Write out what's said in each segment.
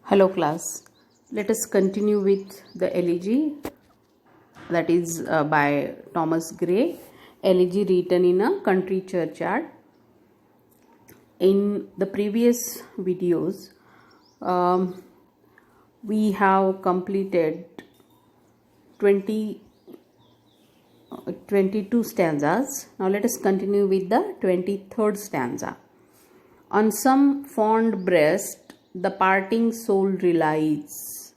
Hello class, let us continue with the elegy, that is by Thomas Gray, elegy written in a country churchyard. In the previous videos, we have completed 22 stanzas. Now let us continue with the 23rd stanza. On some fond breast the parting soul relies.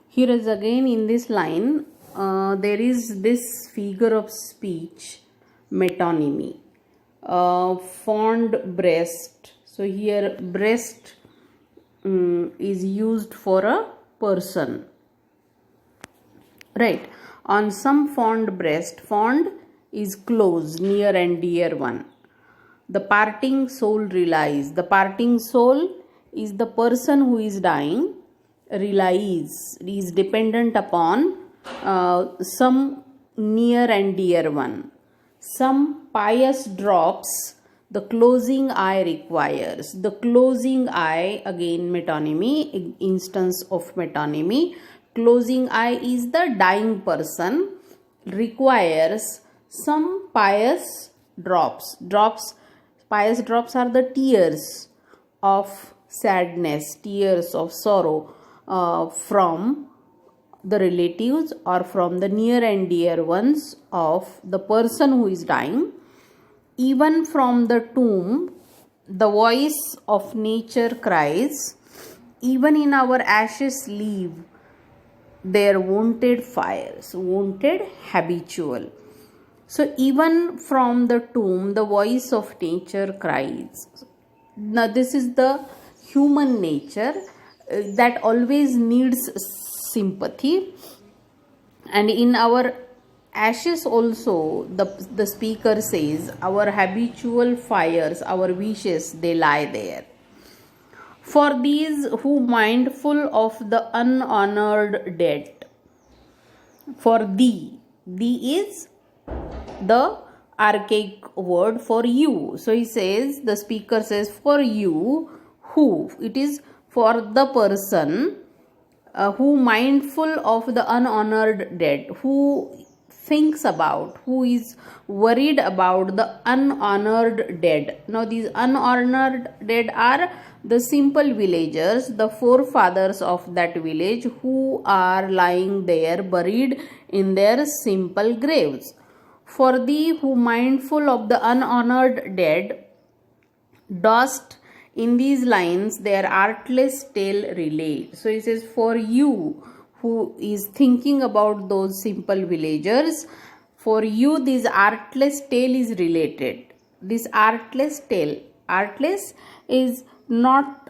Here is again in this line there is this figure of speech, metonymy, fond breast. So here breast is used for a person, right? On some fond breast, fond is close, near and dear one. The parting soul relies. The parting soul is the person who is dying, relies, is dependent upon some near and dear one. Some pious drops the closing eye requires. The closing eye, again metonymy, instance of metonymy. Closing eye is the dying person, requires some pious drops. Pious drops are the tears of sadness, tears of sorrow from the relatives or from the near and dear ones of the person who is dying. Even from the tomb, the voice of nature cries, even in our ashes leave their wonted fires, wonted habitual. So even from the tomb, the voice of nature cries. Now this is the human nature that always needs sympathy, and in our ashes also the speaker says our habitual fires, our wishes, they lie there. For these who mindful of the unhonored dead, for thee is the archaic word for you. So he says, the speaker says, for you, who? It is for the person who mindful of the unhonored dead, who thinks about, who is worried about the unhonored dead. Now these unhonored dead are the simple villagers, the forefathers of that village, who are lying there buried in their simple graves. For thee who mindful of the unhonored dead, dost in these lines their artless tale relate. So he says, for you who is thinking about those simple villagers, for you this artless tale is related. This artless tale, artless is not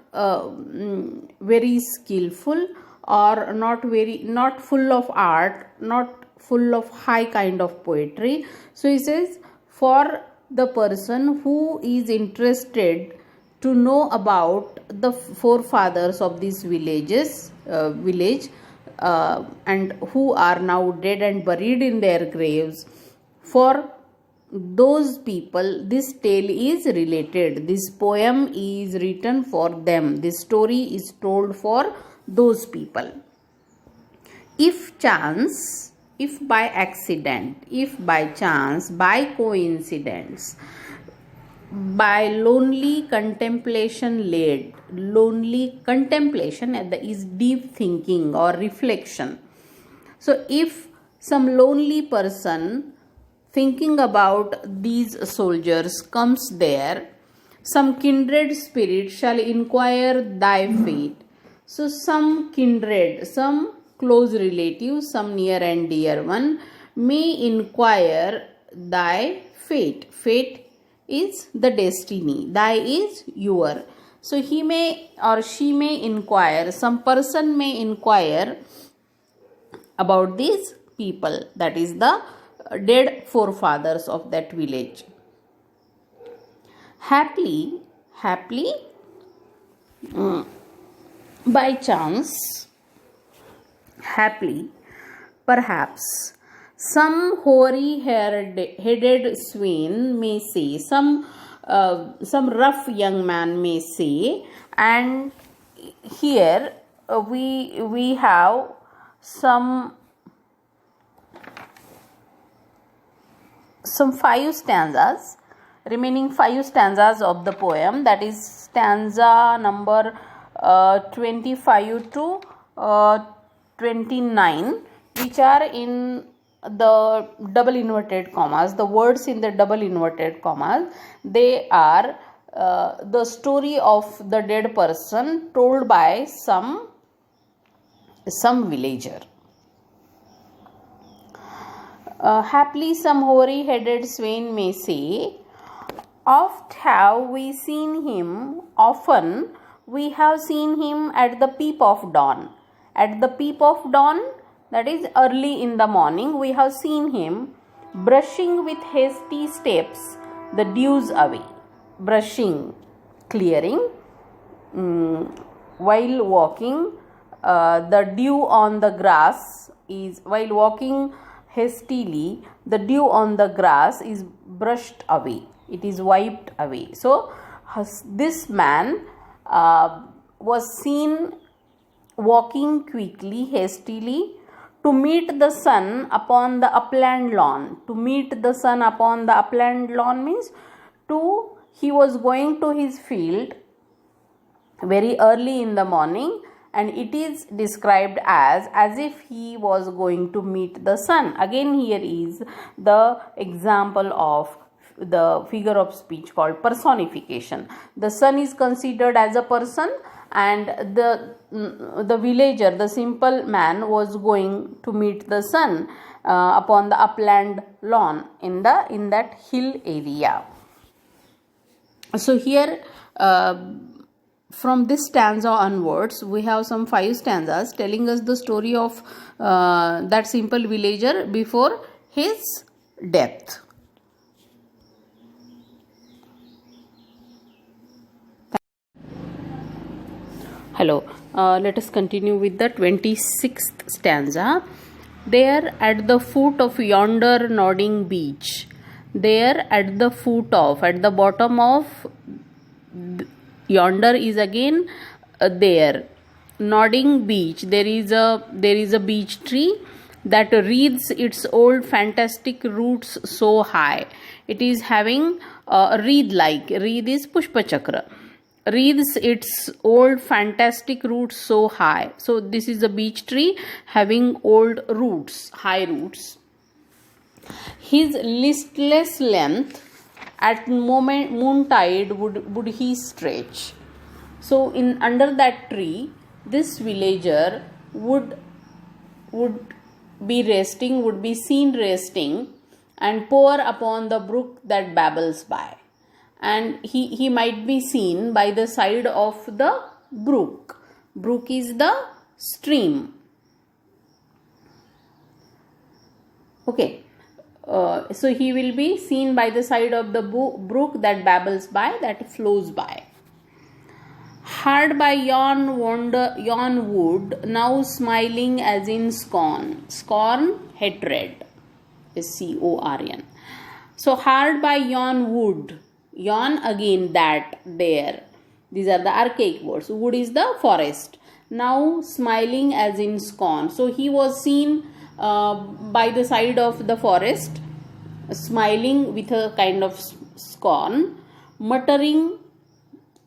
very skillful or not full of art, not full of high kind of poetry. So he says, for the person who is interested to know about the forefathers of these village and who are now dead and buried in their graves, for those people this tale is related. This poem is written for them. This story is told for those people. If chance, if by accident, if by chance, by coincidence, by lonely contemplation led, lonely contemplation is deep thinking or reflection. So if some lonely person thinking about these soldiers comes there, some kindred spirit shall inquire thy fate. So some kindred, some close relative, some near and dear one may inquire thy fate. Fate is the destiny, thy is your. So he may or she may inquire, some person may inquire about these people, that is the dead forefathers of that village. Happily, by chance, happily, perhaps, some hoary-headed swain may say, some rough young man may say, and here we have some 5 stanzas, remaining 5 stanzas of the poem, that is stanza number 25 to 29, which are in the double inverted commas. The words in the double inverted commas, they are the story of the dead person told by some villager. Haply some hoary-headed swain may say, often we have seen him at the peep of dawn. At the peep of dawn, that is early in the morning, we have seen him brushing with hasty steps the dews away. Brushing, clearing, while walking, the dew on the grass is, while walking hastily, the dew on the grass is brushed away, it is wiped away. So this man was seen walking quickly, hastily, to meet the sun upon the upland lawn. To meet the sun upon the upland lawn means he was going to his field very early in the morning, and it is described as if he was going to meet the sun. Again, here is the example of the figure of speech called personification. The sun is considered as a person, and the villager, the simple man, was going to meet the sun upon the upland lawn in that hill area. So here from this stanza onwards, we have some 5 stanzas telling us the story of that simple villager before his death. Hello, let us continue with the 26th stanza. There at the foot of yonder nodding beech, there at the bottom of yonder is again there, nodding beech, there is a beech tree that wreathes its old fantastic roots so high. It is having a reed is pushpa chakra, wreathes its old fantastic roots so high. So this is a beech tree having old roots, high roots. His listless length at moontide would he stretch. So under that tree, this villager would be seen resting and pore upon the brook that babbles by. And he might be seen by the side of the brook. Brook is the stream. Okay. So he will be seen by the side of the brook that babbles by, that flows by. Hard by yon wood, now smiling as in scorn. Scorn, hatred, C-O-R-N. So hard by yon wood, yon again that, there. These are the archaic words. Wood is the forest. Now smiling as in scorn. So he was seen by the side of the forest, smiling with a kind of scorn, muttering,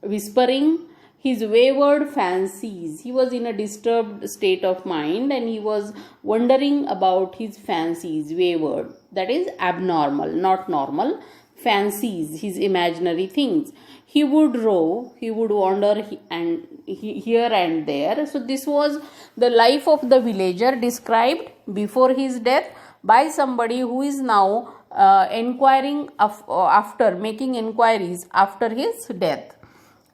whispering his wayward fancies. He was in a disturbed state of mind and he was wondering about his fancies. Wayward, that is abnormal, not normal. Fancies, his imaginary things. He would rove, he would wander here and there. So this was the life of the villager described before his death by somebody who is now making inquiries after his death.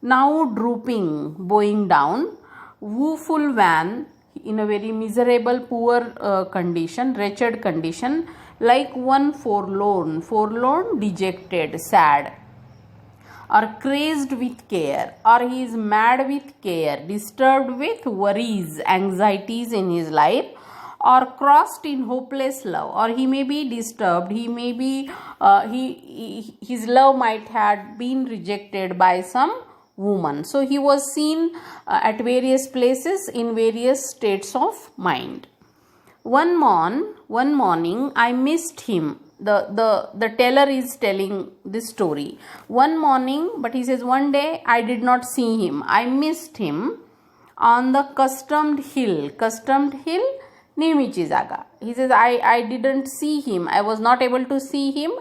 Now drooping, bowing down, woeful van, in a very miserable, poor condition, wretched condition, like one forlorn, dejected, sad, or crazed with care, or he is mad with care, disturbed with worries, anxieties in his life, or crossed in hopeless love, or he may be disturbed, he may be his love might have been rejected by some woman. So he was seen at various places in various states of mind. One morning I missed him. The teller is telling this story. One morning, but he says one day I did not see him. I missed him on the customed hill. Customed hill, नेहमीची जागा. He says I didn't see him. I was not able to see him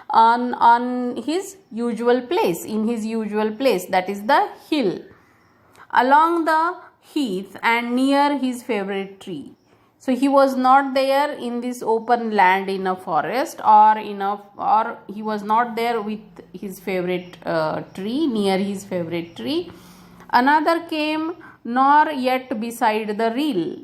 on his usual place, in his usual place, that is the hill, along the heath and near his favorite tree. So he was not there in this open land in a forest, or he was not there with his favorite tree, near his favorite tree. Another came, nor yet beside the rill.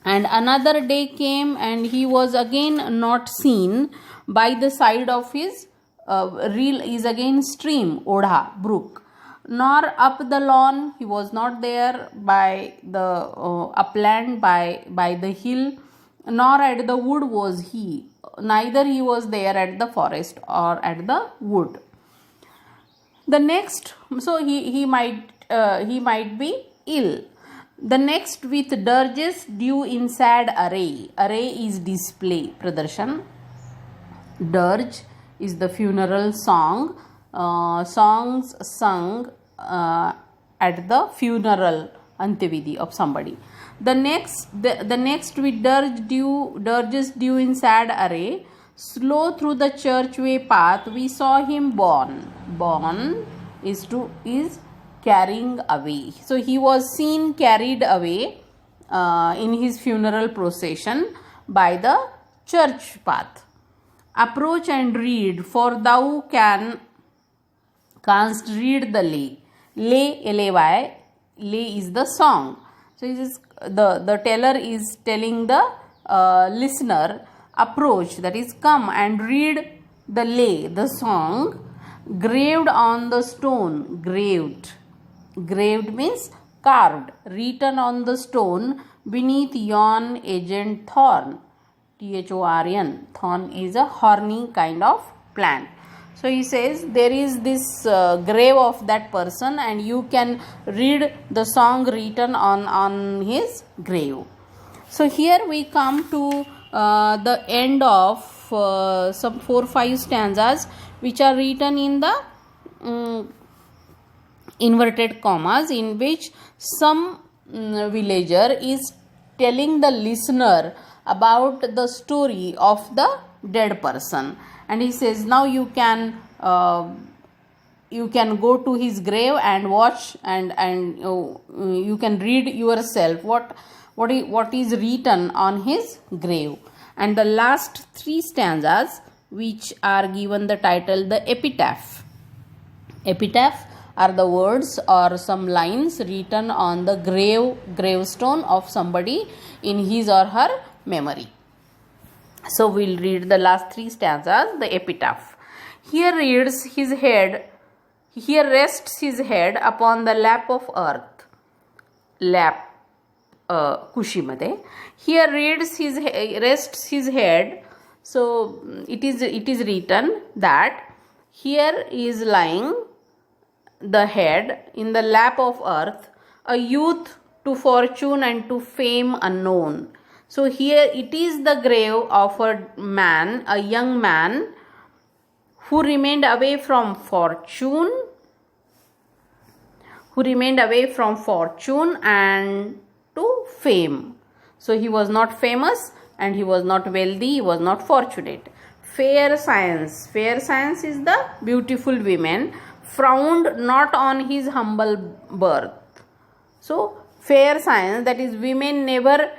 And another day came, and he was again not seen by the side of his rill is again stream, odha, brook. Nor up the lawn, he was not there by the upland, by the hill. Nor at the wood was he. Neither he was there at the forest or at the wood. The next, so he might be ill. The next, with dirges due in sad array. Array is display, pradarshan. Dirge is the funeral song. Songs sung at the funeral antyavidi of somebody. The next with dirges due in sad array. Slow through the churchway path, we saw him borne. Borne is carrying away. So he was seen carried away in his funeral procession by the church path. Approach and read, for thou canst read the lay. Lay, L-A-Y, lay is the song. So the teller is telling the listener, approach, that is come and read the lay, the song, graved on the stone. Graved means carved, written on the stone beneath yon aged thorn. Thorn. Thorn is a horny kind of plant. So he says there is this grave of that person, and you can read the song written on his grave. So here we come to the end of some 4-5 stanzas which are written in the inverted commas, in which some villager is telling the listener about the story of the dead person, and he says now you can go to his grave and watch, and you can read yourself what is written on his grave. And the last 3 stanzas, which are given the title the epitaph. Epitaph are the words or some lines written on the gravestone of somebody in his or her memory. So we'll read the last 3 stanzas, the epitaph. Here rests his head upon the lap of earth. Lap, kushimade. Here rests his head. So it is written that here is lying the head in the lap of earth, a youth to fortune and to fame unknown. So here it is the grave of a young man who remained away from fortune, and to fame. So he was not famous, and he was not wealthy, he was not fortunate. Fair science is the beautiful women, frowned not on his humble birth. So fair science, that is, women never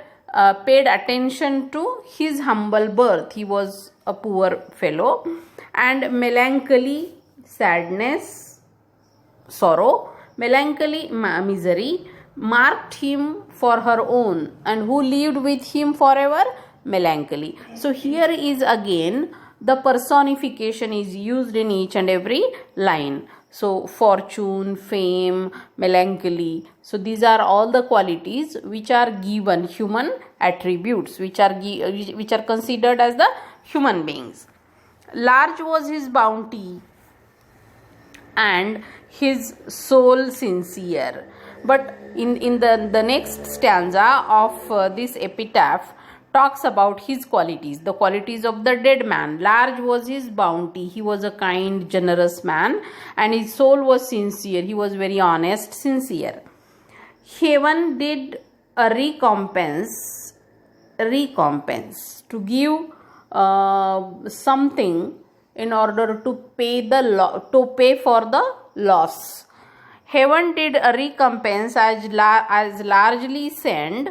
paid attention to his humble birth. He was a poor fellow. And melancholy, sadness, sorrow, melancholy, misery, marked him for her own, and who lived with him forever, melancholy. So here is again the personification is used in each and every line. So fortune, fame, melancholy. So these are all the qualities which are given, human attributes, which are considered as the human beings. Large was his bounty, and his soul sincere. But in the next stanza of this epitaph talks about his qualities, the qualities of the dead man. Large was his bounty, he was a kind, generous man, and his soul was sincere, he was very honest, sincere. Heaven did a recompense to give something in order to pay for the loss. Heaven did a recompense as largely sent.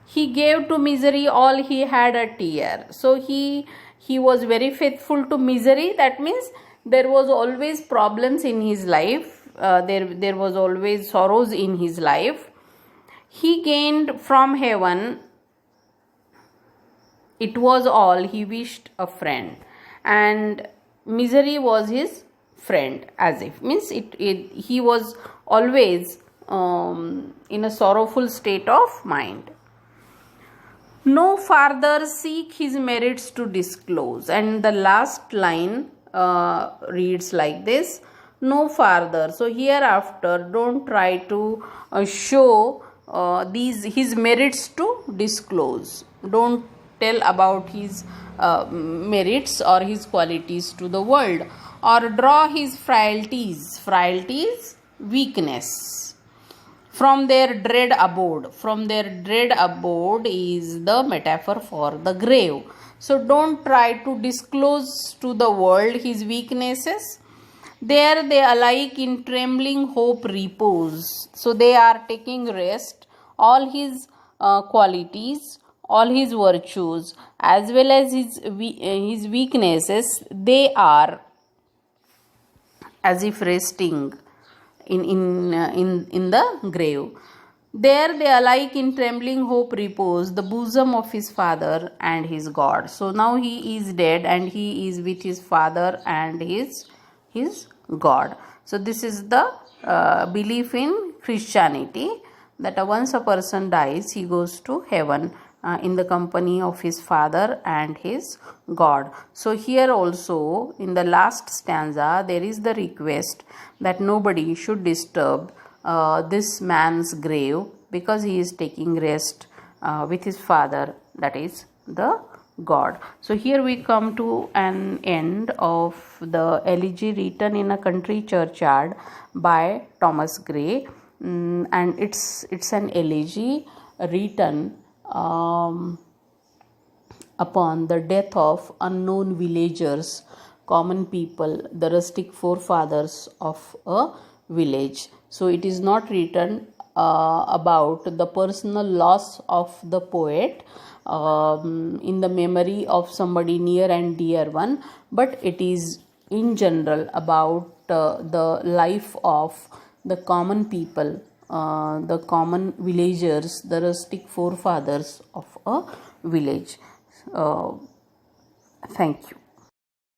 He gave to misery all he had a tear. So he was very faithful to misery. That means there was always problems in his life. There was always sorrows in his life. He gained from heaven, it was all he wished a friend, and misery was his friend, as if means he was always in a sorrowful state of mind. No farther seek his merits to disclose, and the last line reads like this: no farther. So hereafter don't try to show his merits to disclose. Don't tell about his merits or his qualities to the world, or draw his frailties, weakness, from their dread abode. From their dread abode is the metaphor for the grave. So don't try to disclose to the world his weaknesses. There they alike in trembling hope repose. So they are taking rest. All his qualities, all his virtues, as well as his weaknesses, they are as if resting in the grave. There they alike in trembling hope repose, the bosom of his Father and his God. So now he is dead and he is with his Father and his God. So this is the belief in Christianity, that once a person dies, he goes to heaven in the company of his Father and his God. So here also in the last stanza there is the request that nobody should disturb this man's grave, because he is taking rest with his Father, that is the God. So here we come to an end of the elegy written in a country churchyard by Thomas Gray, and it's an elegy written upon the death of unknown villagers, common people, the rustic forefathers of a village. So it is not written about the personal loss of the poet in the memory of somebody near and dear one, but it is in general about the life of the common people, the common villagers, the rustic forefathers of a village. Thank you.